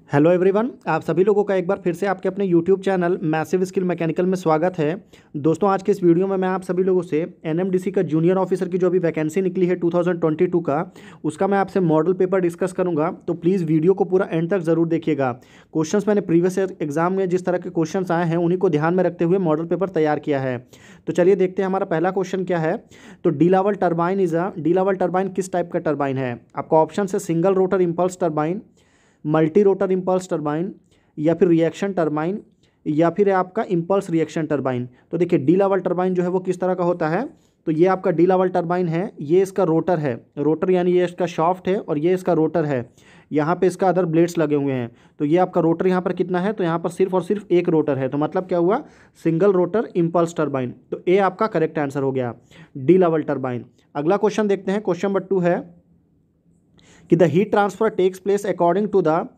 Hello everyone, आप सभी लोगों का एक बार फिर से आपके अपने YouTube channel massive skill mechanical में स्वागत है। दोस्तों, आज के इस वीडियो में मैं आप सभी लोगों से एनएमडीसी का जूनियर ऑफिसर की जो अभी वैकेंसी निकली है 2022 का, उसका मैं आपसे मॉडल पेपर डिस्कस करूंगा। तो प्लीज़ वीडियो को पूरा एंड तक ज़रूर देखिएगा। क्वेश्चंस मैंने प्रीवियस एग्जाम में जिस तरह के क्वेश्चंस आए हैं उन्हीं को ध्यान में रखते हुए मॉडल पेपर तैयार किया है। तो चलिए देखते हैं हमारा पहला क्वेश्चन क्या है। तो डी-लेवल टर्बाइन किस टाइप का टर्बाइन है? आपका ऑप्शन है single rotor impulse turbine, multi rotor impulse turbine, या फिर रिएक्शन टर्बाइन, या फिर है आपका इम्पल्स रिएक्शन टर्बाइन। तो देखिए डी-लेवल टर्बाइन जो है वो किस तरह का होता है। तो ये आपका डी-लेवल टर्बाइन है, ये इसका रोटर है, रोटर यानी ये इसका शाफ्ट है और ये इसका रोटर है। यहाँ पे इसका अदर ब्लेड्स लगे हुए हैं। तो ये आपका रोटर यहाँ पर कितना है, तो यहाँ पर सिर्फ और सिर्फ एक रोटर है। तो मतलब क्या हुआ, सिंगल रोटर इम्पल्स टर्बाइन। तो ए आपका करेक्ट आंसर हो गया, डी-लेवल टर्बाइन। अगला क्वेश्चन देखते हैं। क्वेश्चन नंबर 2 है कि the heat transfer takes place according to the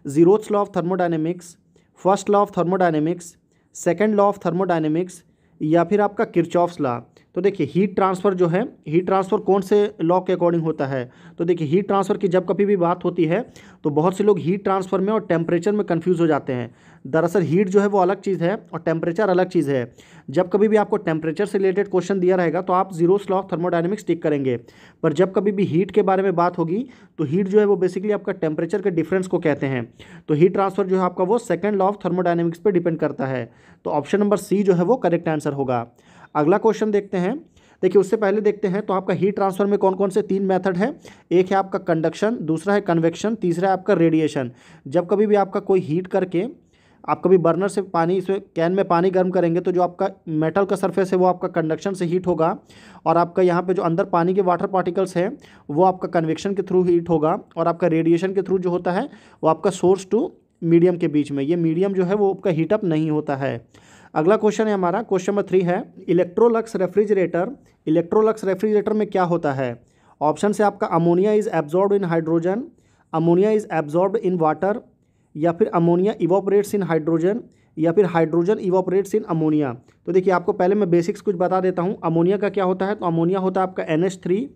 zeroth law of thermodynamics, first law of thermodynamics, second law of thermodynamics, या फिर आपका किरचॉफ्स लॉ। तो देखिए हीट ट्रांसफ़र जो है, हीट ट्रांसफ़र कौन से लॉ के अकॉर्डिंग होता है। तो देखिए हीट ट्रांसफ़र की जब कभी भी बात होती है तो बहुत से लोग हीट ट्रांसफ़र में और टेम्परेचर में कंफ्यूज हो जाते हैं। दरअसल हीट जो है वो अलग चीज़ है और टेम्परेचर अलग चीज़ है। जब कभी भी आपको टेम्परेचर से रिलेटेड क्वेश्चन दिया रहेगा तो आप जीरोथ लॉ ऑफ थर्मोडायनेमिक्स टिक करेंगे। पर जब कभी भी हीट के बारे में बात होगी तो हीट जो है वो बेसिकली आपका टेम्परेचर के डिफरेंस को कहते हैं। तो हीट ट्रांसफ़र जो है आपका वो सेकंड लॉ ऑफ थर्मोडायनेमिक्स पे डिपेंड करता है। तो ऑप्शन नंबर सी जो है वो करेक्ट आंसर होगा। अगला क्वेश्चन देखते हैं। देखिए उससे पहले देखते हैं तो आपका हीट ट्रांसफर में कौन कौन से 3 मेथड है। एक है आपका कंडक्शन, दूसरा है कन्वेक्शन, तीसरा है आपका रेडिएशन। जब कभी भी आपका कोई हीट करके आप कभी बर्नर से पानी, इसमें कैन में पानी गर्म करेंगे तो जो आपका मेटल का सरफेस है वो आपका कंडक्शन से हीट होगा, और आपका यहाँ पे जो अंदर पानी के वाटर पार्टिकल्स हैं वो आपका कन्वेक्शन के थ्रू हीट होगा, और आपका रेडिएशन के थ्रू जो होता है वो आपका सोर्स टू मीडियम के बीच में, ये मीडियम जो है वो आपका हीटअप नहीं होता है। अगला क्वेश्चन है हमारा, क्वेश्चन नंबर 3 है इलेक्ट्रोलक्स रेफ्रिजरेटर। इलेक्ट्रोलक्स रेफ्रिजरेटर में क्या होता है। ऑप्शन से आपका ammonia is absorbed in hydrogen, ammonia is absorbed in water, या फिर अमोनिया इवोपरेट्स इन हाइड्रोजन, या फिर हाइड्रोजन इवोपरेट्स इन अमोनिया। तो देखिए आपको पहले मैं बेसिक्स कुछ बता देता हूँ। अमोनिया का क्या होता है, तो अमोनिया होता है आपका NH3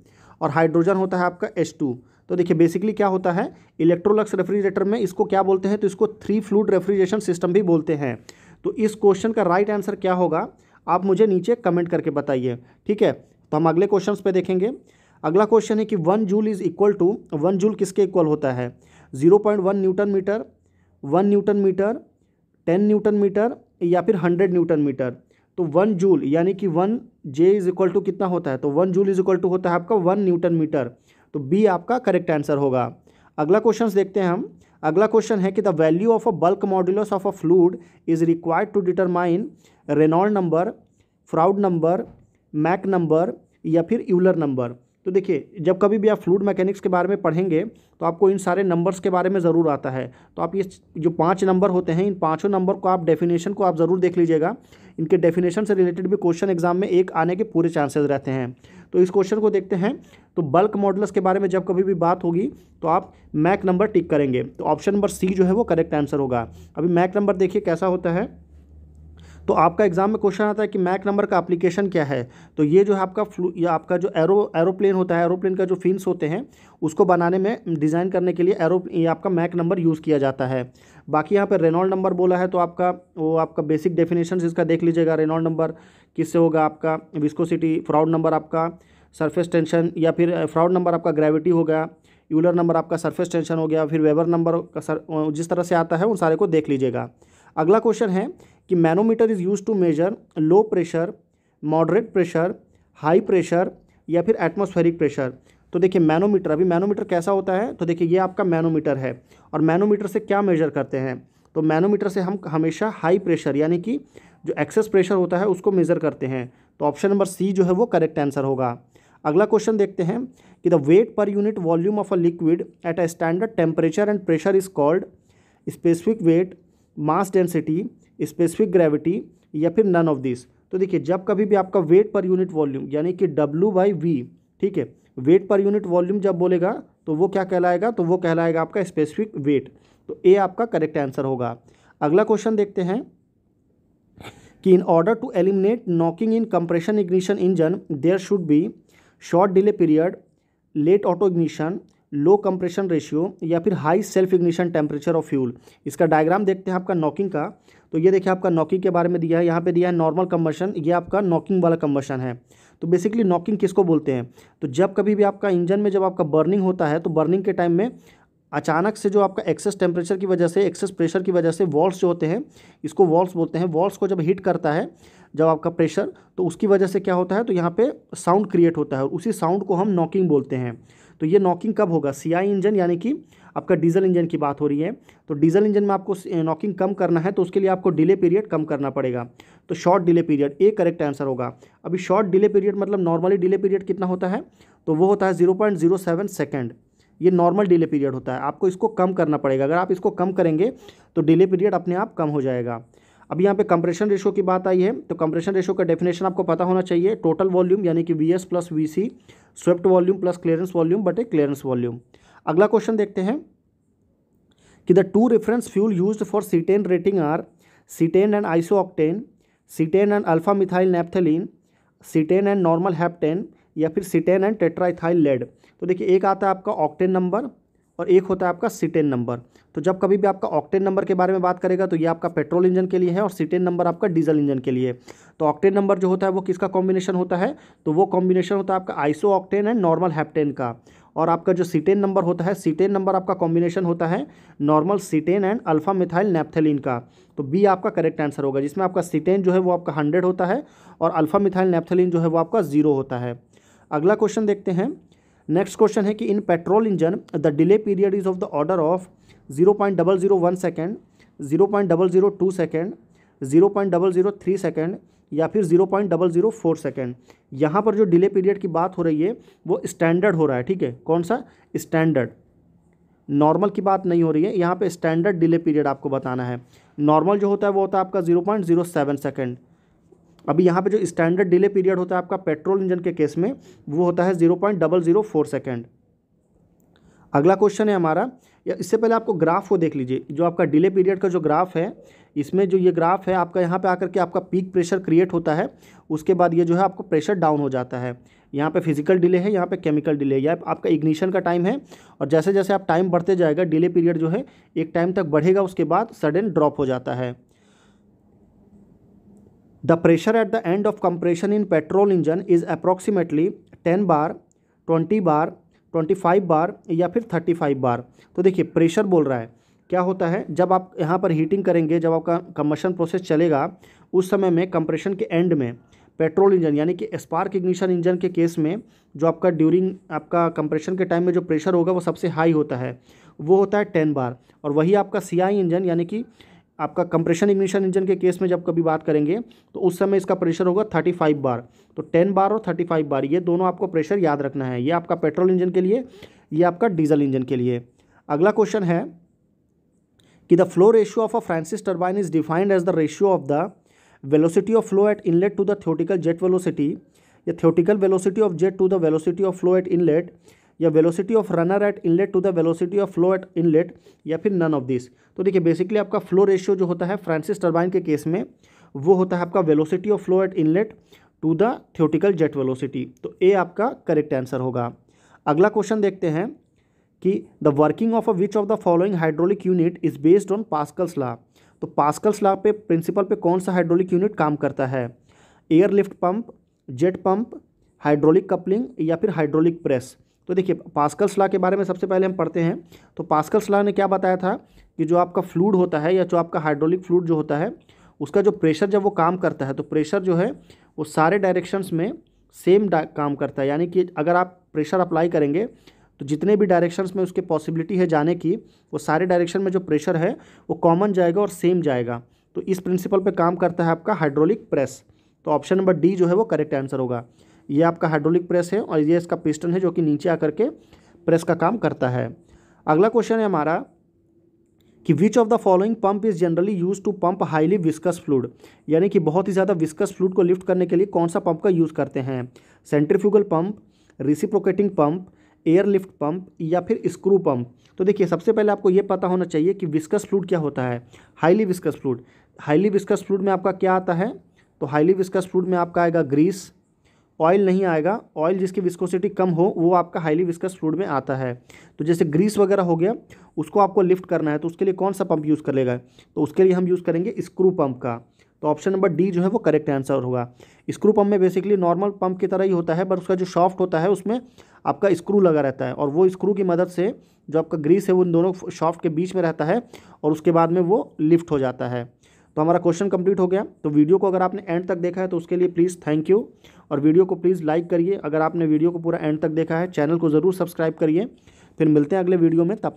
और हाइड्रोजन होता है आपका H2। तो देखिए बेसिकली क्या होता है इलेक्ट्रोलक्स रेफ्रिजरेटर में, इसको क्या बोलते हैं, तो इसको 3 फ्लूइड रेफ्रिजरेशन सिस्टम भी बोलते हैं। तो इस क्वेश्चन का राइट आंसर क्या होगा आप मुझे नीचे कमेंट करके बताइए, ठीक है। तो हम अगले क्वेश्चन पे देखेंगे। अगला क्वेश्चन है कि 1 joule is equal to, 1 joule किसके इक्वल होता है। 0.1 newton metre, 1 newton metre, 10 newton metre, या फिर 100 न्यूटन मीटर। तो 1 जूल यानी कि 1 जे इज इक्वल टू कितना होता है, तो 1 जूल इज इक्वल टू होता है आपका 1 न्यूटन मीटर। तो बी आपका करेक्ट आंसर होगा। अगला क्वेश्चन देखते हैं हम। अगला क्वेश्चन है कि the value of a bulk modulus of a fluid is required to determine Reynold number, Froude number, Mach number, या फिर यूलर नंबर। तो देखिए जब कभी भी आप फ्लूइड मैकेनिक्स के बारे में पढ़ेंगे तो आपको इन सारे नंबर्स के बारे में ज़रूर आता है। तो आप ये जो 5 नंबर होते हैं, इन पाँचों नंबर को आप डेफिनेशन को आप ज़रूर देख लीजिएगा। इनके डेफिनेशन से रिलेटेड भी क्वेश्चन एग्जाम में एक आने के पूरे चांसेस रहते हैं। तो इस क्वेश्चन को देखते हैं। तो बल्क मॉडुलस के बारे में जब कभी भी बात होगी तो आप मैक नंबर टिक करेंगे। तो ऑप्शन नंबर सी जो है वो करेक्ट आंसर होगा। अभी मैक नंबर देखिए कैसा होता है। तो आपका एग्जाम में क्वेश्चन आता है कि मैक नंबर का एप्लीकेशन क्या है। तो ये जो है आपका या आपका जो एरोप्लेन होता है, एरोप्लेन का जो फिन्स होते हैं उसको बनाने में, डिज़ाइन करने के लिए ये आपका मैक नंबर यूज़ किया जाता है। बाकी यहाँ पर रेनॉल्ड नंबर बोला है तो आपका वो आपका बेसिक डेफिनेशन इसका देख लीजिएगा। रेनॉल्ड नंबर किससे होगा, आपका विस्कोसिटी, फ्राउड नंबर आपका सरफेस टेंशन, या फिर फ्राउड नंबर आपका ग्रेविटी हो गया, यूलर नंबर आपका सरफेस टेंशन हो गया, फिर वेबर नंबर का जिस तरह से आता है उन सारे को देख लीजिएगा। अगला क्वेश्चन है कि manometer is use to measure low pressure, moderate pressure, high pressure, या फिर एटमॉस्फेरिक प्रेशर। तो देखिए मैनोमीटर, अभी मैनोमीटर कैसा होता है, तो देखिए ये आपका मैनोमीटर है, और मैनोमीटर से क्या मेजर करते हैं, तो मैनोमीटर से हम हमेशा हाई प्रेशर यानी कि जो एक्सेस प्रेशर होता है उसको मेज़र करते हैं। तो ऑप्शन नंबर सी जो है वो करेक्ट आंसर होगा। अगला क्वेश्चन देखते हैं कि the weight per unit volume of a liquid at a standard temperature and pressure is called specific weight, mass density, specific gravity, या फिर नन ऑफ दिस। तो देखिए जब कभी भी आपका वेट पर यूनिट वॉल्यूम यानी कि W/V, ठीक है, वेट पर यूनिट वॉल्यूम जब बोलेगा तो वो क्या कहलाएगा, तो वो कहलाएगा आपका स्पेसिफिक वेट। तो ए आपका करेक्ट आंसर होगा। अगला क्वेश्चन देखते हैं कि in order to eliminate knocking in compression ignition engine there should be short delay period, late auto ignition, low compression ratio या फिर high self ignition temperature of fuel. इसका डायग्राम देखते हैं आपका नॉकिंग का। तो ये देखिए आपका नॉकिंग के बारे में दिया है, यहाँ पे दिया है नॉर्मल कंबशन, ये आपका नॉकिंग वाला कंबशन है। तो बेसिकली नॉकिंग किसको बोलते हैं, तो जब कभी भी आपका इंजन में जब आपका बर्निंग होता है तो बर्निंग के टाइम में अचानक से जो आपका एक्सेस टेम्परेचर की वजह से, एक्सेस प्रेशर की वजह से वॉल्स जो होते हैं, इसको वॉल्स बोलते हैं, वॉल्स को जब हिट करता है जब आपका प्रेशर, तो उसकी वजह से क्या होता है, तो यहाँ पे साउंड क्रिएट होता है और उसी साउंड को हम नॉकिंग बोलते हैं। तो ये नॉकिंग कब होगा, सीआई इंजन यानी कि आपका डीजल इंजन की बात हो रही है। तो डीजल इंजन में आपको नॉकिंग कम करना है तो उसके लिए आपको डिले पीरियड कम करना पड़ेगा। तो short delay period A correct answer होगा। अभी शॉर्ट डिले पीरियड मतलब नॉर्मली डिले पीरियड कितना होता है, तो वो होता है 0.07 सेकेंड। ये नॉर्मल डिले पीरियड होता है, आपको इसको कम करना पड़ेगा। अगर आप इसको कम करेंगे तो डिले पीरियड अपने आप कम हो जाएगा। अब यहाँ पे कंप्रेशन रेशो की बात आई है, तो कंप्रेशन रेशो का डेफिनेशन आपको पता होना चाहिए, टोटल वॉल्यूम यानी कि V S plus V C, swept volume plus clearance volume बटे क्लियरेंस वॉल्यूम। अगला क्वेश्चन देखते हैं कि the two reference fuel used for cetane rating are cetane and isooctane, cetane and alpha methyl naphthalene, cetane and normal heptane, या फिर cetane and tetraethyl lead. तो देखिए एक आता है आपका ऑक्टेन नंबर और एक होता है आपका सीटेन नंबर। तो जब कभी भी आपका ऑक्टेन नंबर के बारे में बात करेगा तो ये आपका पेट्रोल इंजन के लिए है और सीटेन नंबर आपका डीजल इंजन के लिए। तो ऑक्टेन नंबर जो होता है वो किसका कॉम्बिनेशन होता है, तो वो कॉम्बिनेशन होता है आपका iso octane and normal heptane का। और आपका जो सीटेन नंबर होता है, सीटेन नंबर आपका कॉम्बिनेशन होता है normal cetane and alpha methyl naphthalene का। तो बी आपका करेक्ट आंसर होगा, जिसमें आपका सीटेन जो है वो आपका 100 होता है और अल्फा मिथाइल नैप्थलीन जो है वो आपका 0 होता है। अगला क्वेश्चन देखते हैं। नेक्स्ट क्वेश्चन है कि in petrol engine the delay period is of the order of 0.001 second, 0.002 second, 0.003 second या फिर 0.004 सेकेंड। यहाँ पर जो डिले पीरियड की बात हो रही है वो स्टैंडर्ड हो रहा है, ठीक है, कौन सा स्टैंडर्ड, नॉर्मल की बात नहीं हो रही है। यहाँ पे स्टैंडर्ड डिले पीरियड आपको बताना है। नॉर्मल जो होता है वो होता है आपका 0.07 सेकेंड। अभी यहाँ पे जो स्टैंडर्ड डिले पीरियड होता है आपका पेट्रोल इंजन के केस में वो होता है 0.004 सेकेंड। अगला क्वेश्चन है हमारा, या इससे पहले आपको ग्राफ को देख लीजिए, जो आपका डिले पीरियड का जो ग्राफ है, इसमें जो ये ग्राफ है आपका, यहाँ पे आकर के आपका पीक प्रेशर क्रिएट होता है, उसके बाद ये जो है आपको प्रेशर डाउन हो जाता है। यहाँ पे फिजिकल डिले है, यहाँ पे केमिकल डिले है, यह आपका इग्निशन का टाइम है। और जैसे जैसे आप टाइम बढ़ते जाएगा डिले पीरियड जो है एक टाइम तक बढ़ेगा, उसके बाद सडन ड्रॉप हो जाता है। The pressure at the end of compression in petrol engine is approximately 10 बार, 20 बार, 25 बार या फिर 35 बार। तो देखिए प्रेशर बोल रहा है, क्या होता है जब आप यहाँ पर हीटिंग करेंगे, जब आपका कंबशन प्रोसेस चलेगा उस समय में कंप्रेशन के एंड में पेट्रोल इंजन यानी कि स्पार्क इग्निशन इंजन के केस में जो आपका ड्यूरिंग आपका कंप्रेशन के टाइम में जो प्रेशर होगा वो सबसे हाई होता है, वो होता है 10 बार। और वही आपका सीआई इंजन यानी कि आपका कंप्रेशन इग्निशन इंजन के केस में जब कभी बात करेंगे तो उस समय इसका प्रेशर होगा 35 बार। तो 10 बार और 35 बार ये दोनों आपको प्रेशर याद रखना है। ये आपका पेट्रोल इंजन के लिए, ये आपका डीजल इंजन के लिए। अगला क्वेश्चन है कि the flow ratio of a Francis turbine is defined as the ratio of the velocity of flow at inlet to the theoretical jet velocity, या theoretical velocity of jet to the velocity of flow at inlet, या velocity of runner at inlet to the velocity of flow at inlet, या फिर none of this. तो देखिए basically आपका flow ratio जो होता है फ्रांसिस टर्बाइन के केस में वो होता है आपका velocity of flow at inlet to the theoretical jet velocity. तो ए आपका करेक्ट आंसर होगा। अगला क्वेश्चन देखते हैं कि the working of a which of the following hydraulic unit is based on Pascal's law. तो पास्कल्स लॉ पे प्रिंसिपल पे कौन सा हाइड्रोलिक यूनिट काम करता है, air lift pump, jet pump, hydraulic coupling या फिर हाइड्रोलिक प्रेस। तो देखिए पास्कल्स लॉ के बारे में सबसे पहले हम पढ़ते हैं। तो पास्कल्स लॉ ने क्या बताया था कि जो आपका फ्लूइड होता है या जो आपका हाइड्रोलिक फ्लूइड जो होता है उसका जो प्रेशर जब वो काम करता है तो प्रेशर जो है वो सारे डायरेक्शंस में सेम काम करता है। यानी कि अगर आप प्रेशर अप्लाई करेंगे तो जितने भी डायरेक्शंस में उसके पॉसिबिलिटी है जाने की, वो सारे डायरेक्शन में जो प्रेशर है वो कॉमन जाएगा और सेम जाएगा। तो इस प्रिंसिपल पे काम करता है आपका हाइड्रोलिक प्रेस। तो ऑप्शन नंबर डी जो है वो करेक्ट आंसर होगा। ये आपका हाइड्रोलिक प्रेस है और ये इसका पिस्टन है जो कि नीचे आकर के प्रेस का काम करता है। अगला क्वेश्चन है हमारा कि which of the following pump is generally use to pump highly viscous fluid, यानी कि बहुत ही ज़्यादा विस्कस फ्लूइड को लिफ्ट करने के लिए कौन सा पंप का यूज़ करते हैं, centrifugal pump, reciprocating pump, air lift pump या फिर स्क्रू पंप। तो देखिए सबसे पहले आपको ये पता होना चाहिए कि विस्कस फ्लूइड क्या होता है, highly viscous fluid. Highly viscous fluid में आपका क्या आता है, तो हाईली विस्कस फ्लूइड में आपका आएगा ग्रीस, ऑयल नहीं आएगा। ऑयल जिसकी विस्कोसिटी कम हो वो आपका हाईली विस्कस फ्लूइड में आता है। तो जैसे ग्रीस वगैरह हो गया, उसको आपको लिफ्ट करना है तो उसके लिए कौन सा पंप यूज़ कर लेगा, तो उसके लिए हम यूज़ करेंगे स्क्रू पंप का। तो ऑप्शन नंबर डी जो है वो करेक्ट आंसर होगा। स्क्रू पंप में बेसिकली नॉर्मल पंप की तरह ही होता है, पर उसका जो शॉफ्ट होता है उसमें आपका स्क्रू लगा रहता है, और वो स्क्रू की मदद से जो आपका ग्रीस है वो उन दोनों शॉफ्ट के बीच में रहता है और उसके बाद में वो लिफ्ट हो जाता है। तो हमारा क्वेश्चन कंप्लीट हो गया। तो वीडियो को अगर आपने एंड तक देखा है तो उसके लिए प्लीज़ थैंक यू, और वीडियो को प्लीज़ लाइक करिए। अगर आपने वीडियो को पूरा एंड तक देखा है, चैनल को ज़रूर सब्सक्राइब करिए। फिर मिलते हैं अगले वीडियो में, तब